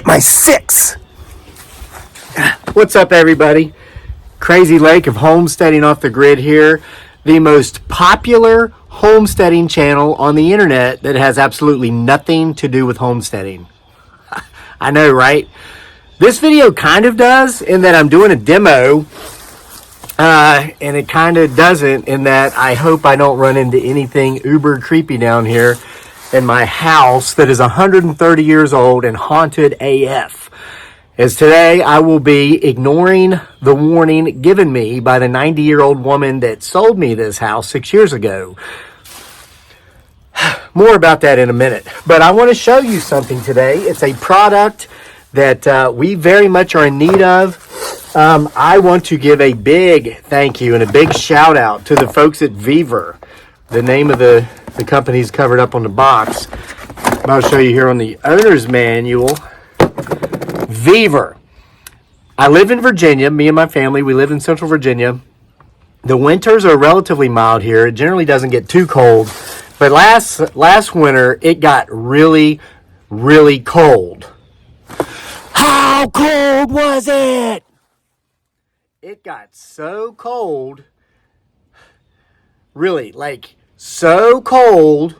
get my 6. What's up, everybody? Crazy Lake of Homesteading off the grid here. The most popular homesteading channel on the internet that has absolutely nothing to do with homesteading. I know, right? This video kind of does in that I'm doing a demo, and it kind of doesn't in that I hope I don't run into anything uber creepy down here in my house that is 130 years old and haunted AF. As today I will be ignoring the warning given me by the 90-year-old woman that sold me this house 6 years ago. More about that in a minute. But I want to show you something today. It's a product that we very much are in need of. I want to give a big thank you and a big shout out to the folks at Vevor. The name of the company is covered up on the box. I'll show you here on the owner's manual. Vevor. I live in Virginia. Me and my family, we live in Central Virginia. The winters are relatively mild here. It generally doesn't get too cold. But last winter, it got really, really cold. How cold was it? It got so cold. Really, like so cold.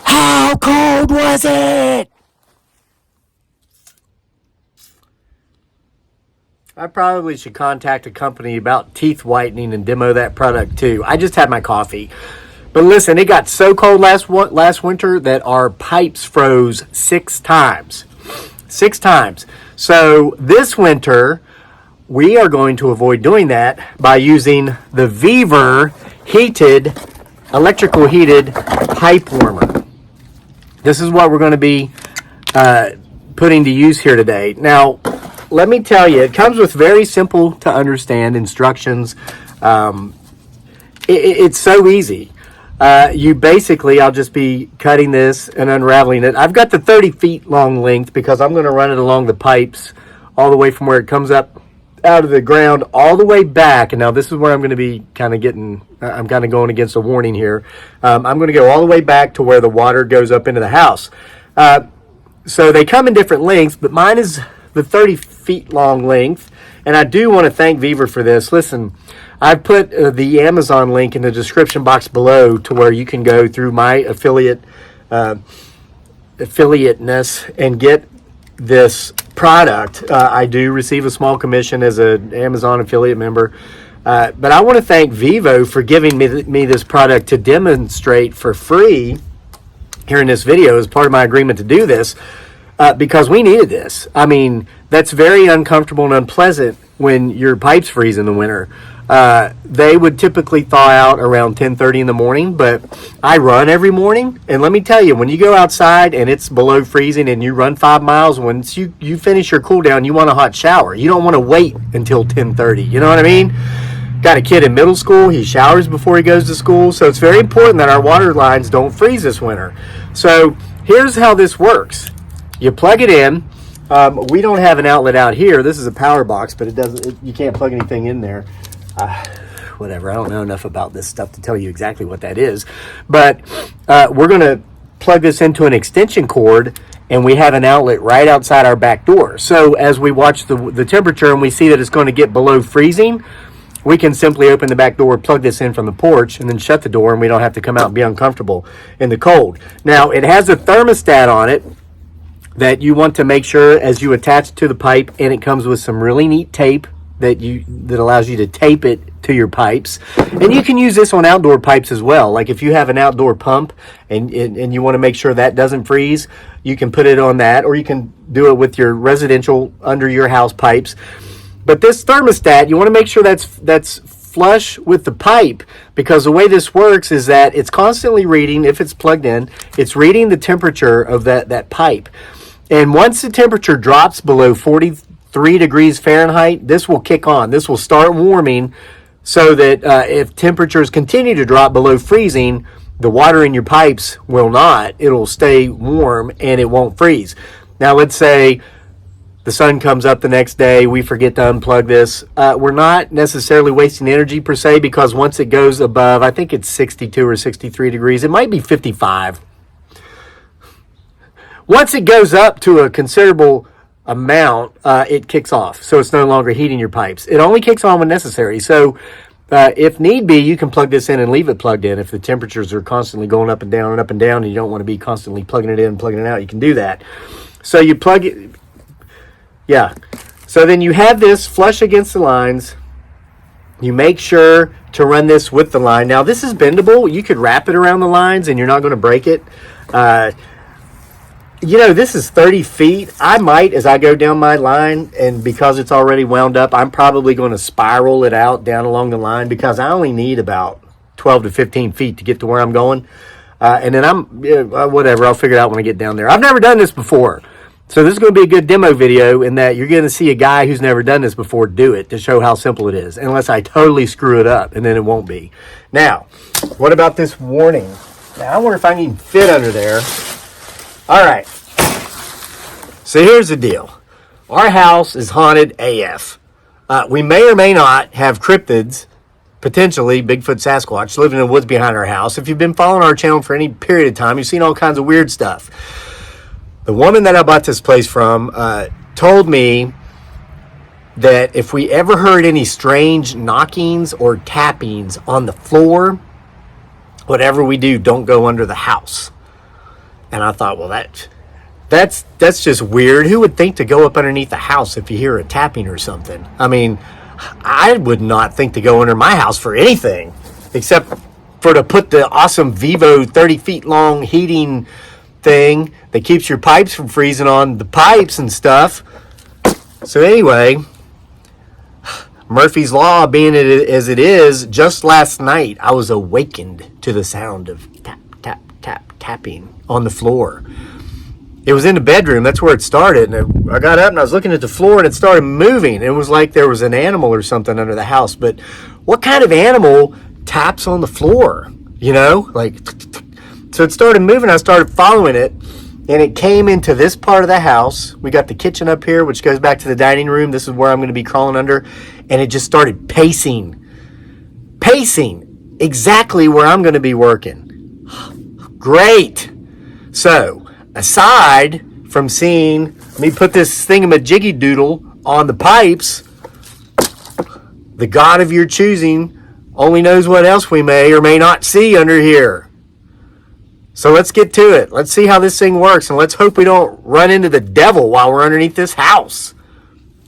How cold was it? I probably should contact a company about teeth whitening and demo that product too. I just had my coffee. But listen, it got so cold last winter that our pipes froze 6 times. 6 times. So this winter, we are going to avoid doing that by using the Vevor electrical heated pipe warmer. This is what we're going to be putting to use here today. Now, let me tell you, it comes with very simple to understand instructions. It's so easy. You basically, I'll just be cutting this and unraveling it. I've got the 30 feet long length because I'm going to run it along the pipes all the way from where it comes up out of the ground all the way back. And now this is where I'm going to be kind of I'm kind of going against a warning here. I'm going to go all the way back to where the water goes up into the house. So they come in different lengths, but mine is the 30 feet long length. And I do want to thank Vevor for this. Listen, I've put the Amazon link in the description box below to where you can go through my affiliateness and get this product. I do receive a small commission as an Amazon affiliate member. But I want to thank Vevor for giving me this product to demonstrate for free here in this video as part of my agreement to do this. Because we needed this. I mean, that's very uncomfortable and unpleasant when your pipes freeze in the winter. They would typically thaw out around 10:30 in the morning, but I run every morning. And let me tell you, when you go outside and it's below freezing and you run 5 miles, once you finish your cool down, you want a hot shower. You don't want to wait until 10:30. You know what I mean? Got a kid in middle school. He showers before he goes to school. So it's very important that our water lines don't freeze this winter. So here's how this works. You plug it in. We don't have an outlet out here. This is a power box, but you can't plug anything in there. Whatever. I don't know enough about this stuff to tell you exactly what that is. But we're going to plug this into an extension cord, and we have an outlet right outside our back door. So as we watch the temperature and we see that it's going to get below freezing, we can simply open the back door, plug this in from the porch, and then shut the door, and we don't have to come out and be uncomfortable in the cold. Now, it has a thermostat on it that you want to make sure as you attach to the pipe, and it comes with some really neat tape that allows you to tape it to your pipes. And you can use this on outdoor pipes as well. Like if you have an outdoor pump and you want to make sure that doesn't freeze, you can put it on that, or you can do it with your residential under your house pipes. But this thermostat, you want to make sure that's flush with the pipe, because the way this works is that it's constantly reading, if it's plugged in, it's reading the temperature of that pipe. And once the temperature drops below 43 degrees Fahrenheit, this will kick on. This will start warming so that if temperatures continue to drop below freezing, the water in your pipes will not. It'll stay warm and it won't freeze. Now, let's say the sun comes up the next day, we forget to unplug this. We're not necessarily wasting energy per se, because once it goes above, I think it's 62 or 63 degrees, it might be 55. Once it goes up to a considerable amount, it kicks off. So it's no longer heating your pipes. It only kicks on when necessary. So if need be, you can plug this in and leave it plugged in. If the temperatures are constantly going up and down and up and down, and you don't want to be constantly plugging it in and plugging it out, you can do that. So you plug it, yeah. So then you have this flush against the lines. You make sure to run this with the line. Now this is bendable. You could wrap it around the lines and you're not going to break it. This is 30 feet. I might, as I go down my line, and because it's already wound up, I'm probably going to spiral it out down along the line, because I only need about 12 to 15 feet to get to where I'm going. And then whatever, I'll figure it out when I get down there. I've never done this before. So this is going to be a good demo video, in that you're going to see a guy who's never done this before do it, to show how simple it is, unless I totally screw it up, and then it won't be. Now, what about this warning? Now, I wonder if I can even fit under there. All right. So here's the deal. Our house is haunted AF. We may or may not have cryptids, potentially Bigfoot, Sasquatch, living in the woods behind our house. If you've been following our channel for any period of time, you've seen all kinds of weird stuff. The woman that I bought this place from told me that if we ever heard any strange knockings or tappings on the floor, whatever we do, don't go under the house. And I thought, well, that's just weird. Who would think to go up underneath the house if you hear a tapping or something? I mean, I would not think to go under my house for anything, except for to put the awesome Vevor 30 feet long heating thing that keeps your pipes from freezing on the pipes and stuff. So anyway, Murphy's Law being as it is, just last night I was awakened to the sound of tap, tap, tap, tapping on the floor. It was in the bedroom. That's where it started. And I got up and I was looking at the floor, and it started moving. It was like there was an animal or something under the house. But what kind of animal taps on the floor? So it started moving. I started following it, and it came into this part of the house. We got the kitchen up here, which goes back to the dining room. This is where I'm going to be crawling under. And it just started pacing exactly where I'm going to be working. Great. So, aside from seeing me put this thingamajiggy doodle on the pipes, the God of your choosing only knows what else we may or may not see under here. So let's get to it. Let's see how this thing works, and let's hope we don't run into the devil while we're underneath this house.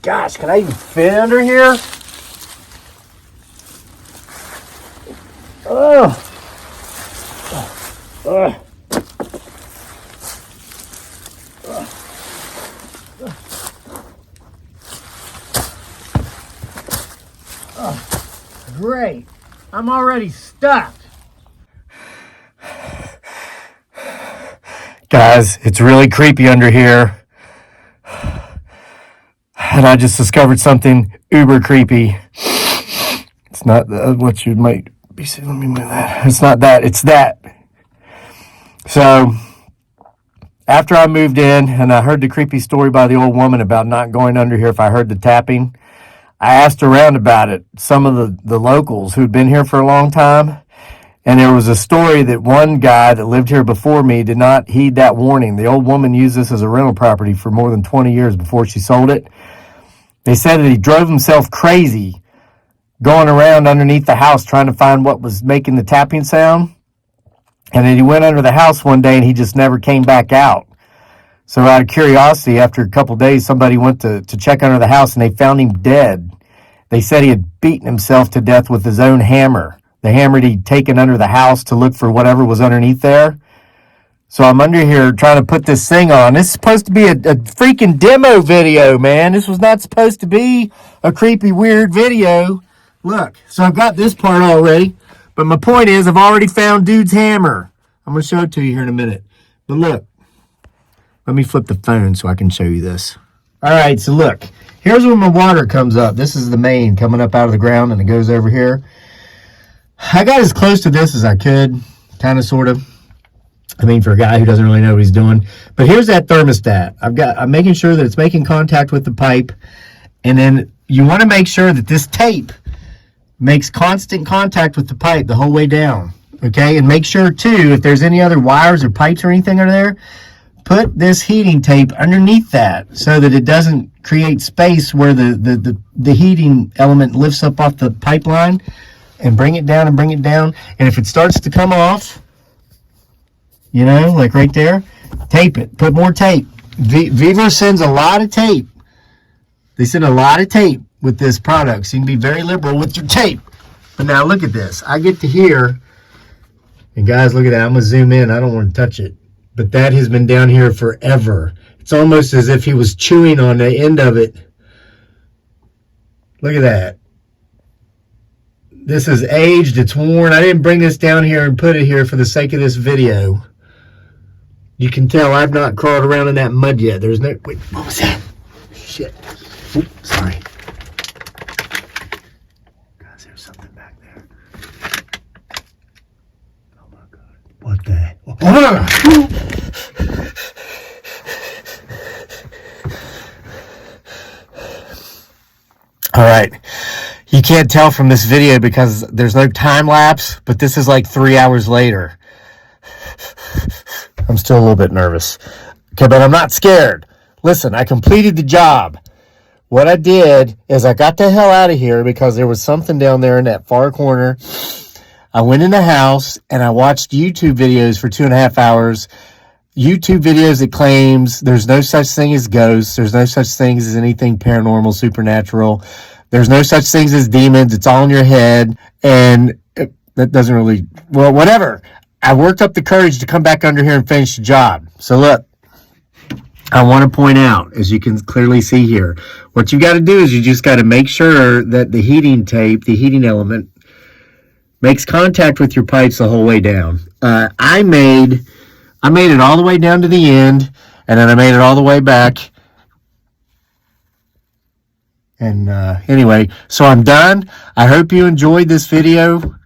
Gosh, can I even fit under here? Oh. Great. I'm already stuck. Guys, it's really creepy under here. And I just discovered something uber creepy. It's not what you might be saying. Let me move that. It's not that. It's that. So, after I moved in and I heard the creepy story by the old woman about not going under here if I heard the tapping, I asked around about it, some of the locals who'd been here for a long time, and there was a story that one guy that lived here before me did not heed that warning. The old woman used this as a rental property for more than 20 years before she sold it. They said that he drove himself crazy going around underneath the house trying to find what was making the tapping sound, and then he went under the house one day and he just never came back out. So out of curiosity, after a couple of days, somebody went to check under the house, and they found him dead. They said he had beaten himself to death with his own hammer, the hammer he'd taken under the house to look for whatever was underneath there. So I'm under here trying to put this thing on. This is supposed to be a freaking demo video, man. This was not supposed to be a creepy, weird video. Look, so I've got this part already, but my point is I've already found dude's hammer. I'm going to show it to you here in a minute. But look. Let me flip the phone so I can show you this. All right, so look. Here's where my water comes up. This is the main coming up out of the ground, and it goes over here. I got as close to this as I could, kind of, sort of. I mean, for a guy who doesn't really know what he's doing. But here's that thermostat. I'm making sure that it's making contact with the pipe. And then you want to make sure that this tape makes constant contact with the pipe the whole way down. Okay? And make sure, too, if there's any other wires or pipes or anything under there, put this heating tape underneath that so that it doesn't create space where the heating element lifts up off the pipeline, and bring it down and bring it down. And if it starts to come off, you know, like right there, tape it. Put more tape. Vevor sends a lot of tape. They send a lot of tape with this product, so you can be very liberal with your tape. But now look at this. I get to here, and guys, look at that. I'm going to zoom in. I don't want to touch it. But that has been down here forever. It's almost as if he was chewing on the end of it. Look at that. This is aged. It's worn. I didn't bring this down here and put it here for the sake of this video. You can tell I've not crawled around in that mud yet. There's no... Wait, what was that? Shit. Oops, sorry. Guys, there's something back there. Oh my God. What the... Oh. All right. You can't tell from this video because there's no time lapse, but this is like 3 hours later. I'm still a little bit nervous. Okay, but I'm not scared. Listen, I completed the job. What I did is I got the hell out of here because there was something down there in that far corner. I went in the house and I watched YouTube videos for 2.5 hours. YouTube videos that claims there's no such thing as ghosts. There's no such things as anything paranormal, supernatural. There's no such things as demons. It's all in your head. And that doesn't really, well, whatever. I worked up the courage to come back under here and finish the job. So look, I want to point out, as you can clearly see here, what you got to do is you just got to make sure that the heating tape, the heating element, makes contact with your pipes the whole way down. I made it all the way down to the end, and then I made it all the way back. And anyway, so I'm done. I hope you enjoyed this video.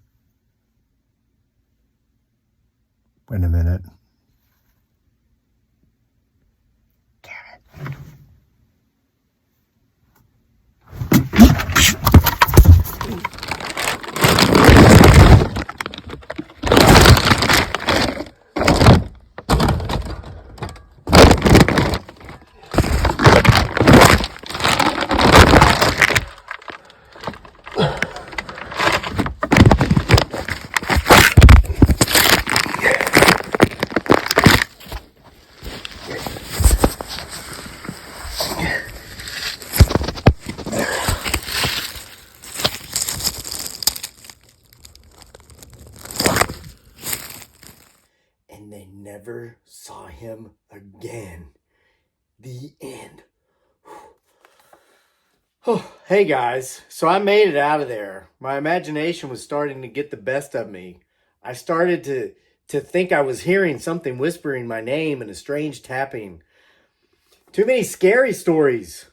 Wait a minute. Damn it. And they never saw him again. The end. Oh, hey guys, so I made it out of there. My imagination was starting to get the best of me. I started to think I was hearing something whispering my name and a strange tapping. Too many scary stories.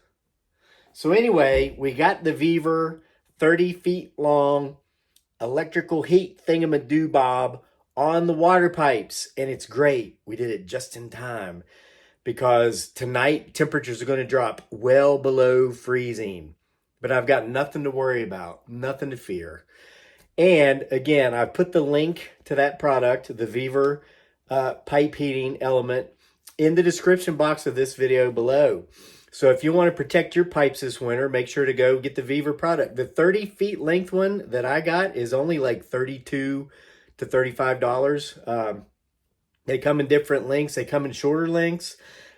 So anyway, we got the Vevor 30 feet long electrical heat thingamadoobob on the water pipes, and it's great. We did it just in time because tonight temperatures are going to drop well below freezing. But I've got nothing to worry about, nothing to fear. And again, I put the link to that product, the Vevor pipe heating element, in the description box of this video below. So if you want to protect your pipes this winter, make sure to go get the Vevor product. The 30 feet length one that I got is only like $32 to $35. They come in different lengths. They come in shorter lengths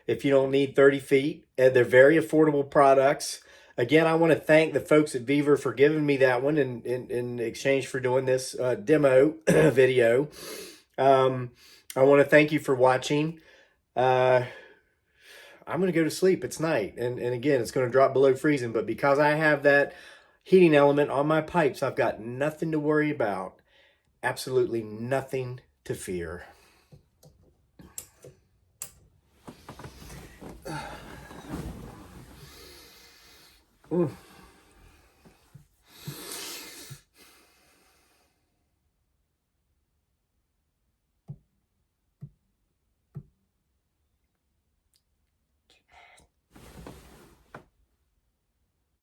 if you don't need 30 feet. And they're very affordable products. Again, I want to thank the folks at Vevor for giving me that one in exchange for doing this demo video. I want to thank you for watching. I'm going to go to sleep. It's night. And again, it's going to drop below freezing. But because I have that heating element on my pipes, I've got nothing to worry about. Absolutely nothing to fear. Ooh.